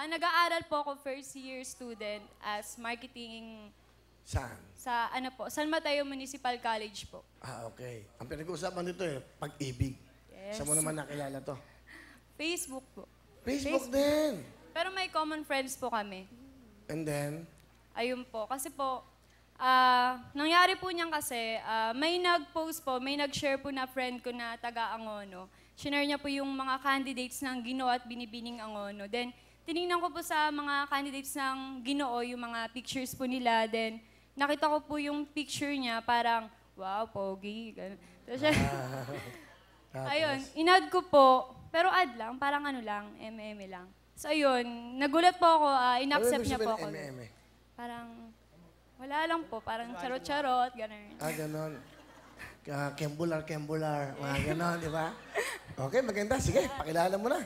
Nag-aaral po ako first year student as marketing Saan? sa San Mateo Municipal College po. Okay. Ang pinag-uusapan dito pag-ibig. Yes. Saan mo naman nakilala to? Facebook po. Facebook din. Pero may common friends po kami. And then, Ayun po. Kasi po, nangyari po niyan kasi, may nag-post po, may nag-share po na friend ko na taga-Angono. Shinare niya po yung mga candidates ng Ginoo at Binibining Angono. Then, tinignan ko po sa mga candidates ng Ginoo, yung mga pictures po nila. Then, nakita ko po yung picture niya, parang, wow, pogi. Ganun. Tapos, ayun, inad ko po, pero add lang, parang ano lang, MM lang. So, ayun, nagulat po ako, in-accept niya po ako. MM? Parang, wala lang po, parang charot-charot, gano'n. Ganon. Kembular, mga ganon, di ba? Okay, maganda. Sige, pakilala mo na.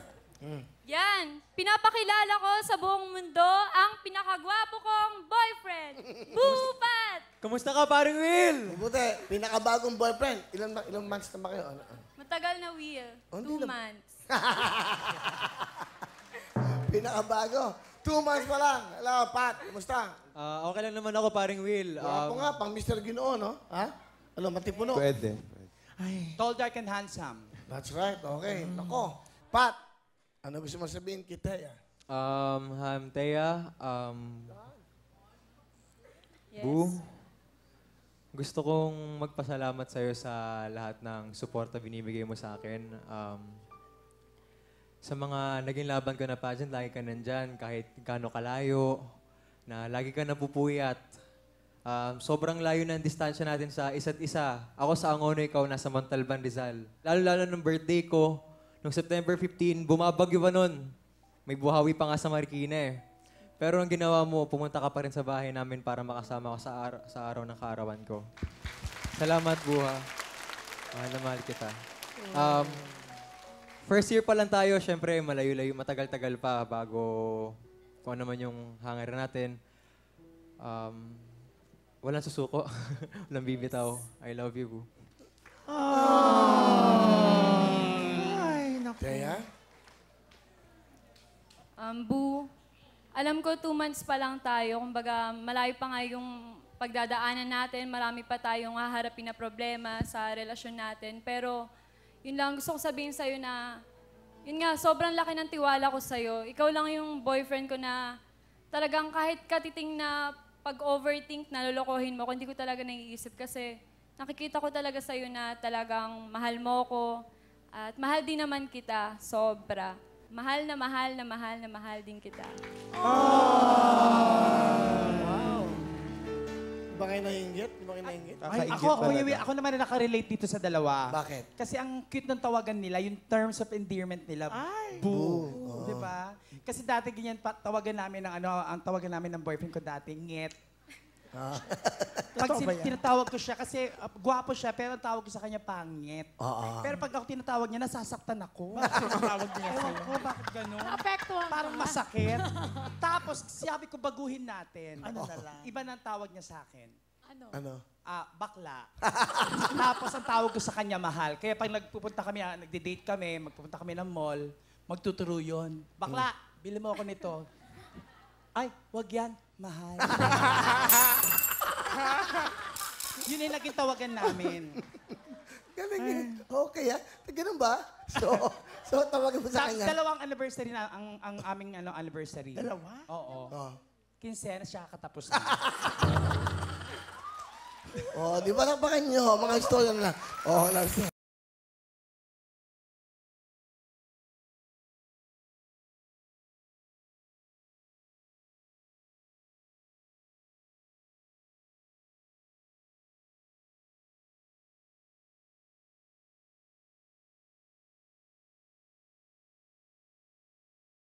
Yan, pinapakilala ko sa buong mundo ang pinakagwapo kong boyfriend, Bupat! Kamusta ka, paring Will? Mabuti, pinakabagong boyfriend. Ilang months na ba kayo? Ano? Matagal na, Will. Oh, 2 hindi na- months. Pinakabago. 2 months pa lang. Hello, Pat. Kumusta? Okay lang naman ako, paring Will. Wapo nga, pang Mr. Ginoo, no? Ha? Ano, matipuno? Pwede. Tall, dark, and handsome. That's right. Okay. Nako. Pat, ano gusto mo sabihin kay Thea? Thea, Yes. Boo, gusto kong magpasalamat sa'yo sa lahat ng suporta binibigay mo sa akin. Sa mga naging laban ko na pageant, lagi ka nandyan, kahit gaano kalayo, na lagi ka napupuyat. Sobrang layo ng distansya natin sa isa't isa. Ako sa Angono, ikaw nasa Montalban, Rizal. Lalo-lalo ng birthday ko, noong September 15, bumabagyo pa nun. May buhawi pa nga sa Marikina eh. Pero ang ginawa mo, pumunta ka pa rin sa bahay namin para makasama ko sa araw ng kaarawan ko. Salamat, Buha. Mahal na mahal kita. First year pa lang tayo, syempre malayo-layo, matagal-tagal pa bago kung ano man yung hangar natin. Walang susuko. Walang bibitaw. I love you, Boo. Ay, naku. Thea? Boo, alam ko 2 months pa lang tayo. Kumbaga, malayo pa nga yung pagdadaanan natin. Marami pa tayong haharapin na problema sa relasyon natin. Pero, yun lang, gusto ko sabihin sa'yo na, yun nga, sobrang laki ng tiwala ko sa'yo. Ikaw lang yung boyfriend ko na talagang kahit katiting na pag-overthink, nalolokohin mo, hindi ko talaga naiisip kasi nakikita ko talaga sa'yo na talagang mahal mo ko at mahal din naman kita, sobra. Mahal na mahal na mahal na mahal din kita. Wow. Ba kayo nainggit? Ba kayo nainggit? Ay, ako naman na nakarelate dito sa dalawa. Bakit? Kasi ang cute ng tawagan nila, yung terms of endearment nila, boo. Di ba? Kasi dati ganyan tawagan namin ng ang tawagan namin ng boyfriend ko dati, nget. Pag tinatawag ko siya, kasi gwapo siya, pero ang tawag ko sa kanya, pangit. Pero pag ako tinatawag niya, nasasaktan ako. Bakit tawag niya sa'yo? Ako, bakit gano'n? Naapektuhan ka. Parang masakit. Tapos, sabi ko, baguhin natin. Ano na lang? Iba na ang tawag niya sa akin. Ano? Bakla. Tapos ang tawag ko sa kanya, mahal. Kaya pag nagde-date kami, magpupunta kami ng mall, magtuturo yun. Bakla, bili mo ako nito. Ay, wag yan, mahal. Yun yung naging tawagan namin. Galing yun. Okay, ha? Ganun ba? So tawagan mo sa Tapos kanya. dalawang anniversary na ang aming anniversary. Dalawa? Oo. Oh. Kinsena siya katapos na. Oh, di ba nagpakan nyo? Mga istorya na. Oh, lang siya.